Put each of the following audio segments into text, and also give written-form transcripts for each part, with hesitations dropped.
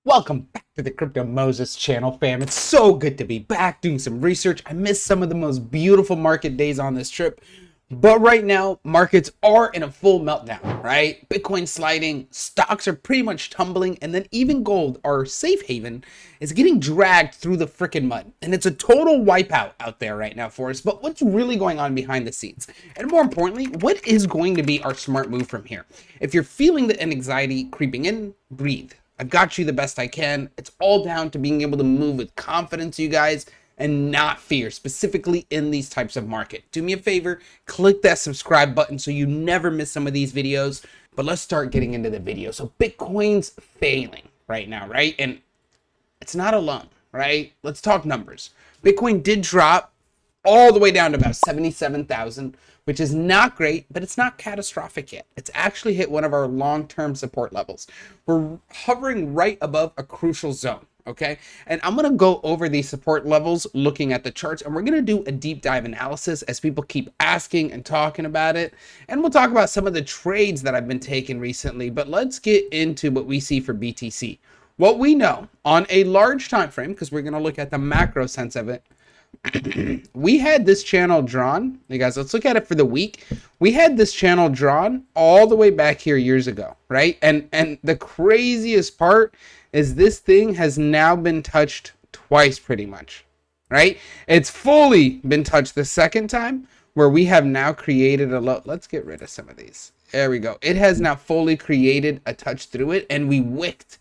Welcome back to the Crypto Moses channel, fam. It's so good to be back doing some research. I missed some of the most beautiful market days on this trip, but right now markets are in a full meltdown, right? Bitcoin sliding, stocks are pretty much tumbling, and then even gold, our safe haven, is getting dragged through the freaking mud. And it's a total wipeout out there right now for us. But what's really going on behind the scenes? And more importantly, what is going to be our smart move from here? If you're feeling the anxiety creeping in, breathe. I've got you the best I can. It's all down to being able to move with confidence, you guys, and not fear, specifically in these types of market. Do me a favor, click that subscribe button so you never miss some of these videos. But let's start getting into the video. So Bitcoin's failing right now, right? And it's not alone, right? Let's talk numbers. Bitcoin did drop all the way down to about 77,000, which is not great, but it's not catastrophic yet. It's actually hit one of our long-term support levels. We're hovering right above a crucial zone, okay? And I'm gonna go over these support levels looking at the charts, and we're gonna do a deep dive analysis as people keep asking and talking about it. And we'll talk about some of the trades that I've been taking recently, but let's get into what we see for BTC. What we know on a large time frame, because we're gonna look at the macro sense of it, we had this channel drawn. You guys, let's look at it for the week. We had this channel drawn all the way back here years ago, right? And the craziest part is this thing has now been touched twice pretty much, right? It's fully been touched the second time where we have now created a low. Let's get rid of some of these. There we go. It has now fully created a touch through it and we wicked.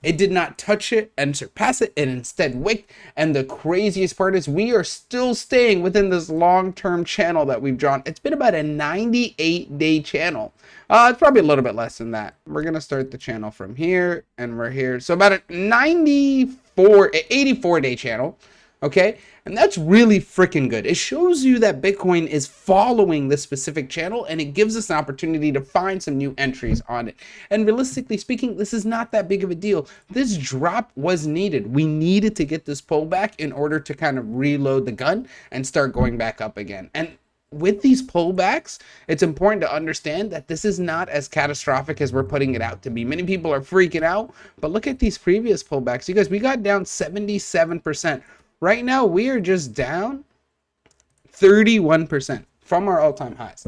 It did not touch it and surpass it. It instead wicked. And the craziest part is we are still staying within this long-term channel that we've drawn. It's been about a 98-day channel. It's probably a little bit less than that. We're going to start the channel from here and we're here. So about a 84-day channel. Okay, and that's really freaking good. It shows you that Bitcoin is following this specific channel and it gives us an opportunity to find some new entries on it. And realistically speaking, this is not that big of a deal. This drop was needed. We needed to get this pullback in order to kind of reload the gun and start going back up again. And with these pullbacks, it's important to understand that this is not as catastrophic as we're putting it out to be. Many people are freaking out, but look at these previous pullbacks. You guys, we got down 77%. Right now, we are just down 31% from our all-time highs.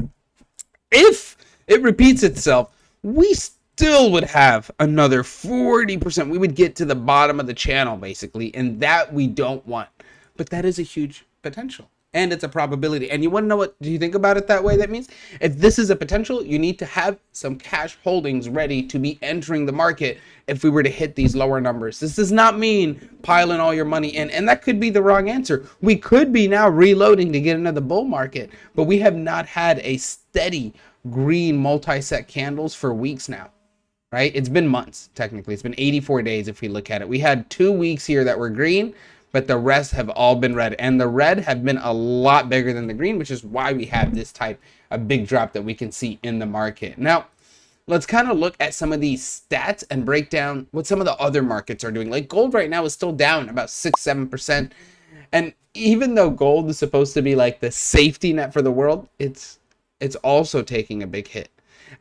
If it repeats itself, we still would have another 40%. We would get to the bottom of the channel, basically, and that we don't want. But that is a huge potential. And it's a probability. And you want to know what do you think about it that way? That means if this is a potential, you need to have some cash holdings ready to be entering the market if we were to hit these lower numbers. This does not mean piling all your money in. And that could be the wrong answer. We could be now reloading to get into the bull market, but we have not had a steady green multi-set candles for weeks now. Right? It's been months, technically. It's been 84 days if we look at it. We had 2 weeks here that were green, but the rest have all been red, and the red have been a lot bigger than the green, which is why we have this type of big drop that we can see in the market. Now, let's kind of look at some of these stats and break down what some of the other markets are doing. Like gold right now is still down about 6-7%. And even though gold is supposed to be like the safety net for the world, it's also taking a big hit.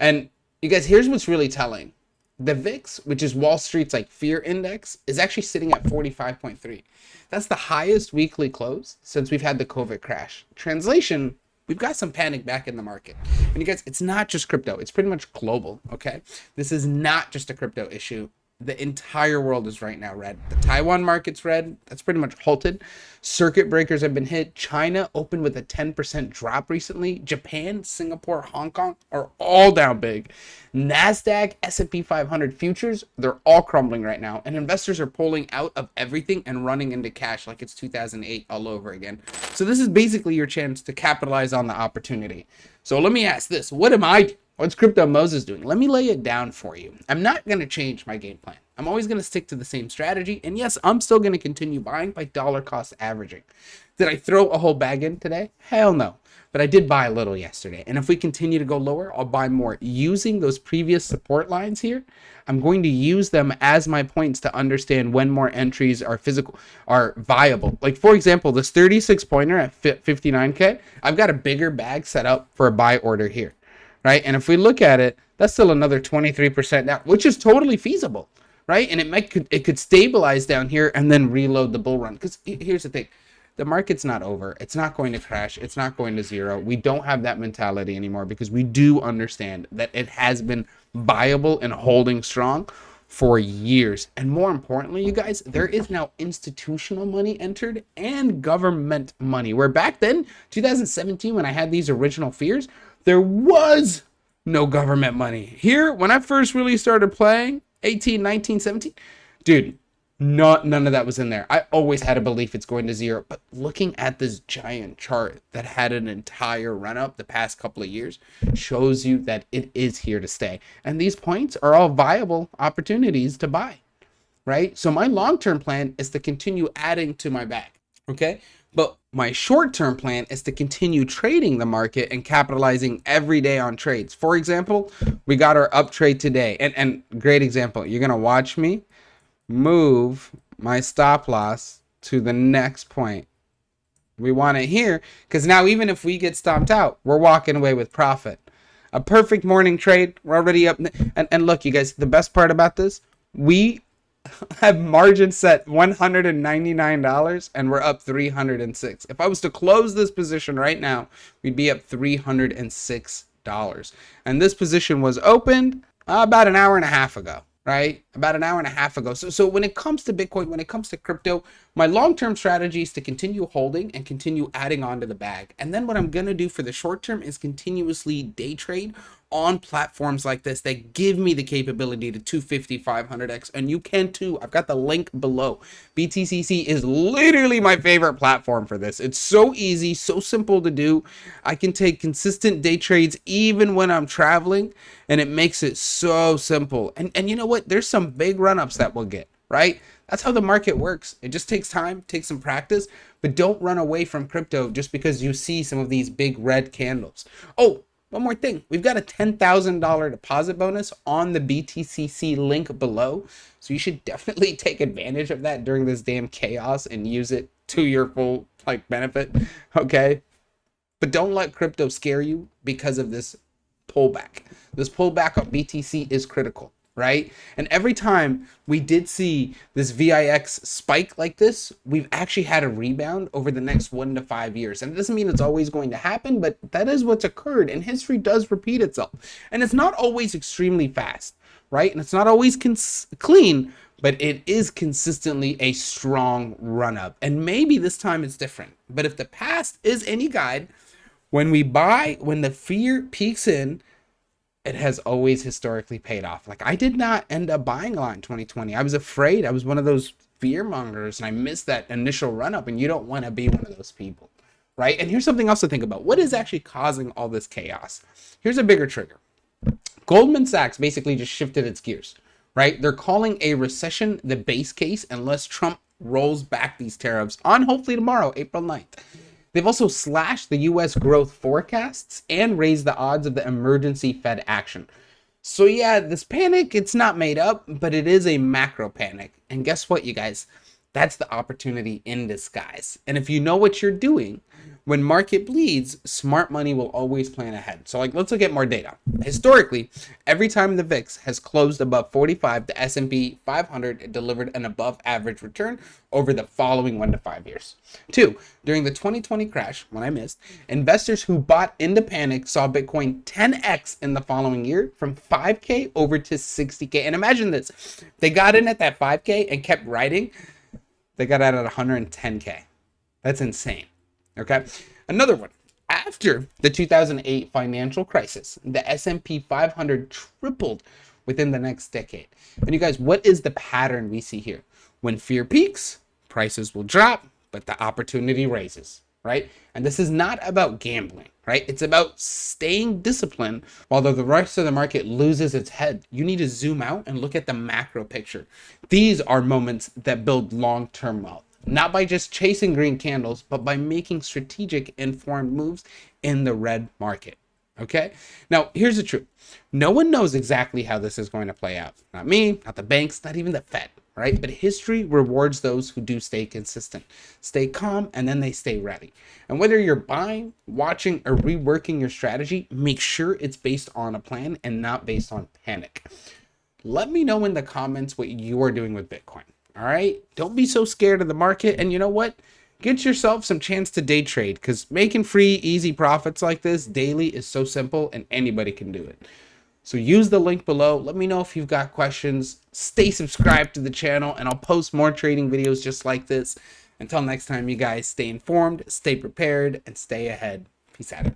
And you guys, here's what's really telling. The VIX, which is Wall Street's like fear index, is actually sitting at 45.3. That's the highest weekly close since we've had the COVID crash. Translation, we've got some panic back in the market. And you guys, it's not just crypto. It's pretty much global, okay? This is not just a crypto issue. The entire world is right now red. The Taiwan market's red. That's pretty much halted. Circuit breakers have been hit. China opened with a 10% drop recently. Japan, Singapore, Hong Kong are all down big. NASDAQ, S&P 500 futures, they're all crumbling right now. And investors are pulling out of everything and running into cash like it's 2008 all over again. So this is basically your chance to capitalize on the opportunity. So let me ask this. What am I doing? What's Crypto Moses doing? Let me lay it down for you. I'm not going to change my game plan. I'm always going to stick to the same strategy. And yes, I'm still going to continue buying by dollar cost averaging. Did I throw a whole bag in today? Hell no. But I did buy a little yesterday. And if we continue to go lower, I'll buy more. Using those previous support lines here, I'm going to use them as my points to understand when more entries are viable. Like for example, this 36 pointer at 59K, I've got a bigger bag set up for a buy order here. Right? And if we look at it, that's still another 23% down, which is totally feasible. right? And it could stabilize down here and then reload the bull run. Because here's the thing. The market's not over. It's not going to crash. It's not going to zero. We don't have that mentality anymore because we do understand that it has been viable and holding strong for years. And more importantly, you guys, there is now institutional money entered and government money. Where back then, 2017, when I had these original fears, there was no government money. Here, when I first really started playing, 18, 19, 17, dude, none of that was in there. I always had a belief it's going to zero. But looking at this giant chart that had an entire run up the past couple of years shows you that it is here to stay. And these points are all viable opportunities to buy, right? So my long-term plan is to continue adding to my bag, okay? But my short-term plan is to continue trading the market and capitalizing every day on trades. For example, we got our up trade today. And great example, you're going to watch me move my stop loss to the next point. We want it here because now even if we get stomped out, we're walking away with profit. A perfect morning trade. We're already up. And look, you guys, the best part about this, we have margin set $199 and we're up $306. If I was to close this position right now, we'd be up $306. And this position was opened about an hour and a half ago. Right? About an hour and a half ago. So when it comes to Bitcoin, when it comes to crypto, my long-term strategy is to continue holding and continue adding on to the bag. And then what I'm going to do for the short term is continuously day trade on platforms like this that give me the capability to 250, 500x. And you can too. I've got the link below. BTCC is literally my favorite platform for this. It's so easy, so simple to do. I can take consistent day trades even when I'm traveling, and it makes it so simple. And you know what? There's some big run-ups that we'll get, right? That's how the market works. It just takes time, takes some practice, but don't run away from crypto just because you see some of these big red candles. Oh, one more thing. We've got a $10,000 deposit bonus on the BTCC link below. So you should definitely take advantage of that during this damn chaos and use it to your full benefit. Okay. But don't let crypto scare you because of this pullback. This pullback on BTC is critical, right? And every time we did see this VIX spike like this, we've actually had a rebound over the next 1 to 5 years. And it doesn't mean it's always going to happen, but that is what's occurred, and history does repeat itself. And it's not always extremely fast, right? And it's not always clean, but it is consistently a strong run up. And maybe this time it's different. But if the past is any guide, when we buy, when the fear peaks in, it has always historically paid off. Like, I did not end up buying a lot in 2020. I was afraid. I was one of those fear mongers, and I missed that initial run up, and you don't want to be one of those people, right? And here's something else to think about. What is actually causing all this chaos? Here's a bigger trigger. Goldman Sachs basically just shifted its gears, right? They're calling a recession the base case unless Trump rolls back these tariffs on hopefully tomorrow, April 9th. They've also slashed the U.S. growth forecasts and raised the odds of the emergency Fed action. So yeah, this panic, it's not made up, but it is a macro panic. And guess what, you guys? That's the opportunity in disguise. And if you know what you're doing, when market bleeds, smart money will always plan ahead. So let's look at more data. Historically, every time the VIX has closed above 45, the S&P 500 delivered an above average return over the following 1 to 5 years. 2, during the 2020 crash, when I missed, investors who bought into panic saw Bitcoin 10x in the following year from 5K over to 60K. And imagine this, they got in at that 5K and kept riding. They got out at 110K. That's insane. Okay. Another one. After the 2008 financial crisis, the S&P 500 tripled within the next decade. And you guys, what is the pattern we see here? When fear peaks, prices will drop, but the opportunity raises, right? And this is not about gambling, right? It's about staying disciplined while the rest of the market loses its head. You need to zoom out and look at the macro picture. These are moments that build long-term wealth. Not by just chasing green candles, but by making strategic, informed moves in the red market. Okay? Now, here's the truth. No one knows exactly how this is going to play out. Not me, not the banks, not even the Fed, right? But history rewards those who do stay consistent, stay calm, and then they stay ready. And whether you're buying, watching, or reworking your strategy, make sure it's based on a plan and not based on panic. Let me know in the comments what you are doing with Bitcoin. All right? Don't be so scared of the market. And you know what? Get yourself some chance to day trade, because making free, easy profits like this daily is so simple and anybody can do it. So use the link below. Let me know if you've got questions. Stay subscribed to the channel, and I'll post more trading videos just like this. Until next time, you guys stay informed, stay prepared, and stay ahead. Peace out, everyone.